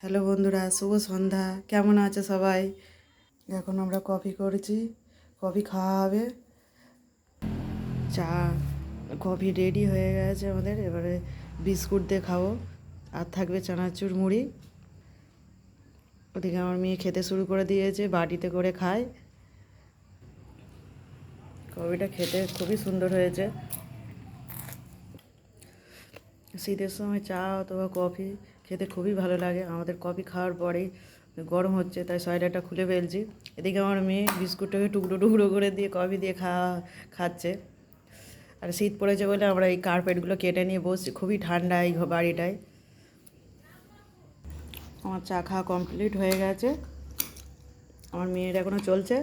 Hello বন্ধুরা, শুভ সন্ধ্যা। কেমন আছে সবাই? এখন আমরা কফি করেছি, কফি খাওয়া হবে। চা কফি রেডি হয়ে গেছে আমাদের। এবারে বিস্কুট দিয়ে খাবো, আর থাকবে চানাচুর মুড়ি। ওদিকে আমার মেয়ে খেতে শুরু করে দিয়েছে, বাটিতে করে খায়। কফিটা খেতে খুবই সুন্দর হয়েছে। শীতের সময় চা অথবা কফি খেতে খুবই ভালো লাগে। আমাদের কফি খাওয়ার পরেই গরম হচ্ছে, তাই সোয়েটারটা খুলে ফেলছি। এদিকে আমার মেয়ে বিস্কুটটাকে টুকরো টুকরো করে দিয়ে কফি দিয়ে খাচ্ছে। আর শীত পড়েছে বলে আমরা এই কার্পেটগুলো কেটে নিয়ে বসছি, খুবই ঠান্ডা এই বাড়িটায়। আমার চা খাওয়া কমপ্লিট হয়ে গেছে, আমার মেয়ের এখনও চলছে।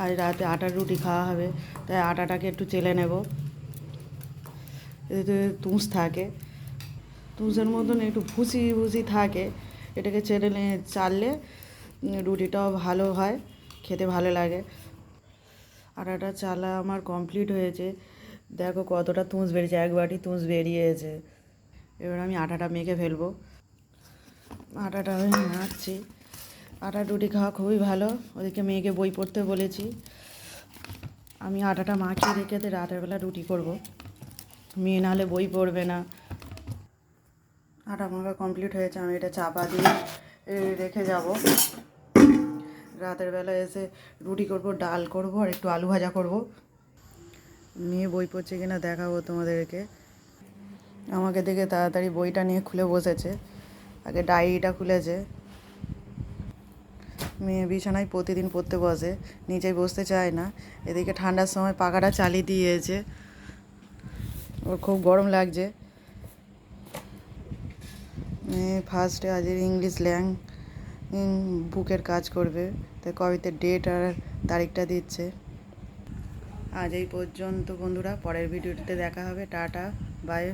আর রাতে আটার রুটি খাওয়া হবে, তাই আটাটাকে একটু চেলে নেব। এতে তুষ থাকে, তুষের মতন একটু ভুসি ভুসি থাকে। এটাকে চাললে রুটিটাও ভালো হয়, খেতে ভালো লাগে। আটাটা চালা আমার কমপ্লিট হয়েছে। দেখো কতটা তুষ বেরিয়েছে, এক বাটি তুষ বেরিয়েছে। এবার আমি আটাটা মেখে ফেলবো। আটাটা আমি মাখছি। আটার রুটি খাওয়া খুবই ভালো। ওদিকে মেয়েকে বই পড়তে বলেছি। আমি আটাটা মাখিয়ে রেখে রাতের বেলা রুটি করব। মেয়ে নাহলে বই পড়বে না। আটা মাখা কমপ্লিট হয়েছে, আমি এটা চাপা দিয়ে রেখে যাব। রাতের বেলা এসে রুটি করব, ডাল করব, আর একটু আলু ভাজা করব। মেয়ে বই পড়ছে কিনা দেখাবো তোমাদেরকে। আমাকে দেখে তাড়াতাড়ি বইটা নিয়ে খুলে বসেছে, আগে ডায়েরিটা খুলেছে। মেয়ে বিছানায় প্রতিদিন পড়তে বসে, নিচেই বসতে চায় না। এদিকে ঠান্ডার সময় পাখাটা চালিয়ে দিয়েছে, ওর খুব গরম লাগছে। মেয়ে ফার্স্টে আজের ইংলিশ বুকের কাজ করবে, তাই কবিতে ডেট আর তারিখটা দিচ্ছে। আজ এই পর্যন্ত বন্ধুরা, পরের ভিডিওতে দেখা হবে। Tata, by.